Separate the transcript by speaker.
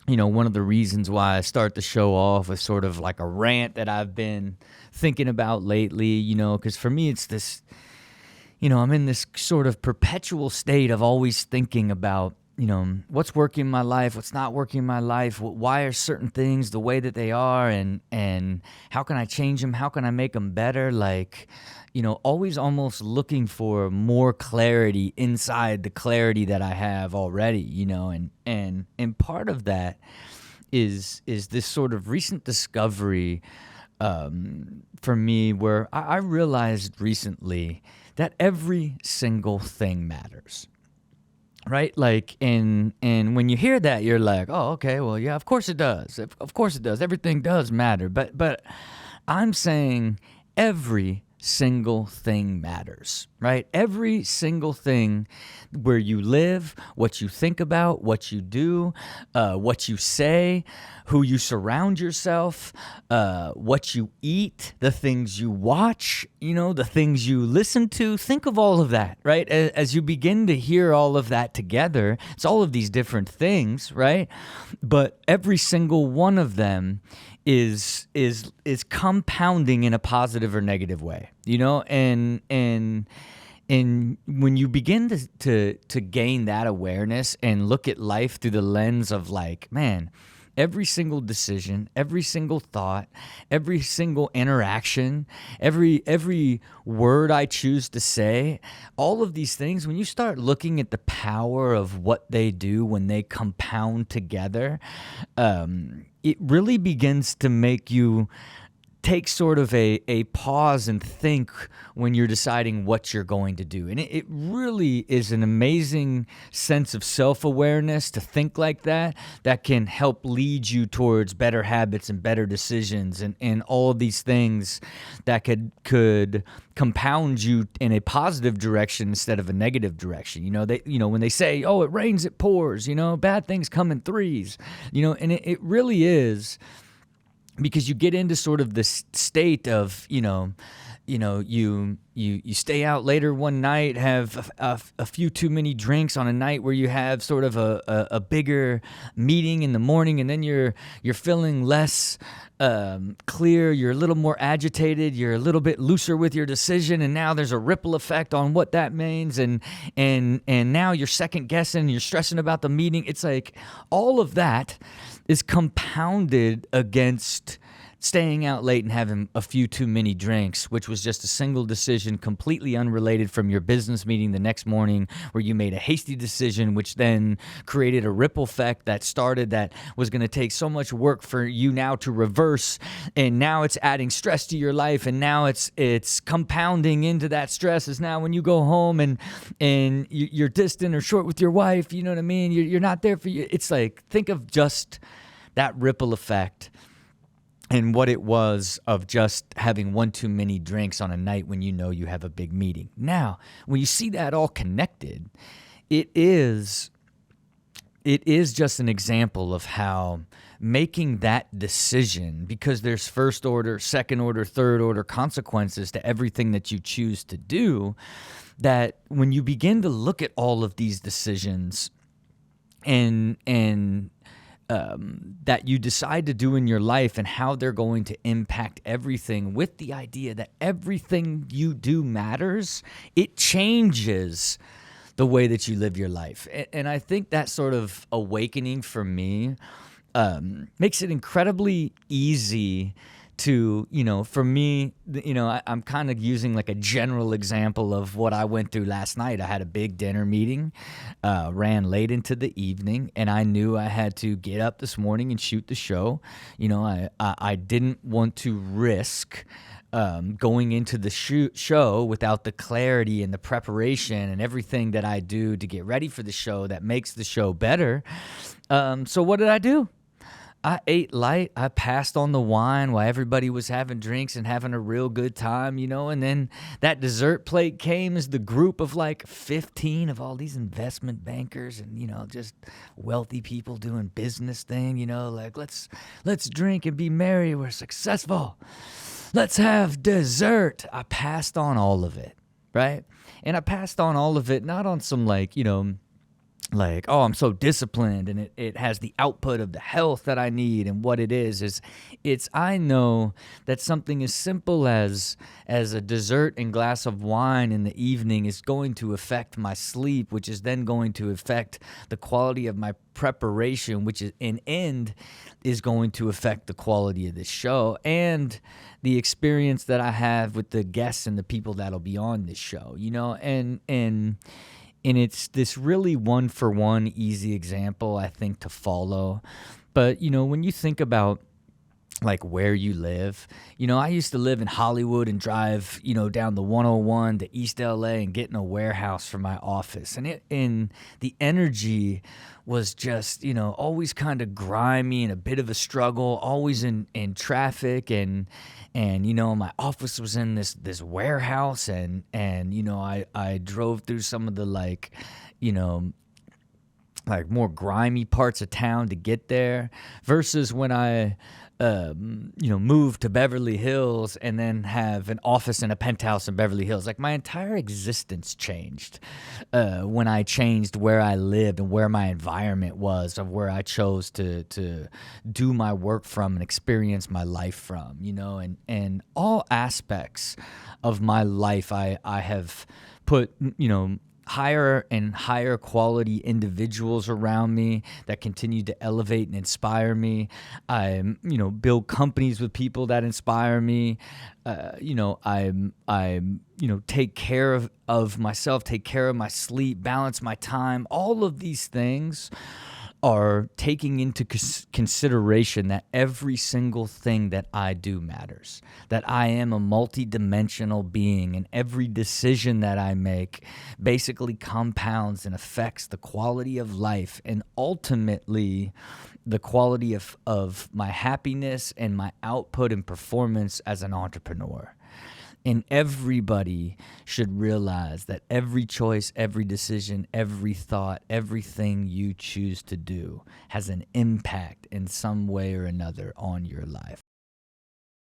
Speaker 1: one of the reasons why I start the show off with sort of like a rant that I've been thinking about lately, because for me it's this, I'm in this sort of perpetual state of always thinking about, what's working in my life, what's not working in my life, why are certain things the way that they are, and how can I change them, how can I make them better, like, always almost looking for more clarity inside the clarity that I have already, and part of that is this sort of recent discovery for me where I realized recently that every single thing matters. Right? Like, and when you hear that, you're like, oh, okay, well, yeah, of course it does. Of course it does. Everything does matter. But I'm saying every single thing matters, right? Every single thing, where you live, what you think about, what you do, what you say, who you surround yourself, what you eat, the things you watch, the things you listen to. Think of all of that, right? As you begin to hear all of that together, it's all of these different things, right? But every single one of them is compounding in a positive or negative way, and when you begin to gain that awareness and look at life through the lens of like, man, every single decision, every single thought, every single interaction, every word I choose to say, all of these things, when you start looking at the power of what they do when they compound together, it really begins to make you take sort of a pause and think when you're deciding what you're going to do. And it really is an amazing sense of self-awareness to think like that can help lead you towards better habits and better decisions and all of these things that could compound you in a positive direction instead of a negative direction. When they say, oh, it rains, it pours, bad things come in threes, and it really is, because you get into sort of this state of, you stay out later one night, have a few too many drinks on a night where you have sort of a bigger meeting in the morning, and then you're feeling less clear, you're a little more agitated, you're a little bit looser with your decision, and now there's a ripple effect on what that means, and now you're second guessing, you're stressing about the meeting. It's like all of that is compounded against staying out late and having a few too many drinks, which was just a single decision completely unrelated from your business meeting the next morning, where you made a hasty decision, which then created a ripple effect that was going to take so much work for you now to reverse, and now it's adding stress to your life, and now it's compounding into that stress is now when you go home and you're distant or short with your wife, you know what I mean? You're not there for you. It's like, think of just that ripple effect and what it was of just having one too many drinks on a night when you have a big meeting. Now, when you see that all connected, it is just an example of how making that decision, because there's first order, second order, third order consequences to everything that you choose to do, that when you begin to look at all of these decisions and that you decide to do in your life and how they're going to impact everything, with the idea that everything you do matters, it changes the way that you live your life. And I think that sort of awakening for me makes it incredibly easy to, for me, I'm kind of using like a general example of what I went through last night. I had a big dinner meeting, ran late into the evening, and I knew I had to get up this morning and shoot the show. I didn't want to risk going into the show without the clarity and the preparation and everything that I do to get ready for the show that makes the show better. So what did I do? I ate light. I passed on the wine while everybody was having drinks and having a real good time, and then that dessert plate came as the group of like 15 of all these investment bankers and, just wealthy people doing business thing, like let's drink and be merry. We're successful. Let's have dessert. I passed on all of it, right? And I passed on all of it, not on some like, like, oh, I'm so disciplined, and it has the output of the health that I need. And what it is it's, I know that something as simple as a dessert and glass of wine in the evening is going to affect my sleep, which is then going to affect the quality of my preparation, which is in end is going to affect the quality of this show and the experience that I have with the guests and the people that'll be on this show, and it's this really one-for-one easy example, I think, to follow. But, when you think about like where you live, I used to live in Hollywood and drive, down the 101 to East LA and get in a warehouse for my office. And the energy was just, always kind of grimy and a bit of a struggle, always in traffic. And my office was in this warehouse, and I drove through some of the like more grimy parts of town to get there, versus when I move to Beverly Hills and then have an office in a penthouse in Beverly Hills. Like, my entire existence changed when I changed where I lived and where my environment was, of where I chose to do my work from and experience my life from, and all aspects of my life I have put, higher and higher quality individuals around me that continue to elevate and inspire me. I, build companies with people that inspire me. I take care of myself, take care of my sleep, balance my time. All of these things are taking into consideration that every single thing that I do matters, that I am a multidimensional being, and every decision that I make basically compounds and affects the quality of life and ultimately the quality of my happiness and my output and performance as an entrepreneur. And everybody should realize that every choice, every decision, every thought, everything you choose to do has an impact in some way or another on your life.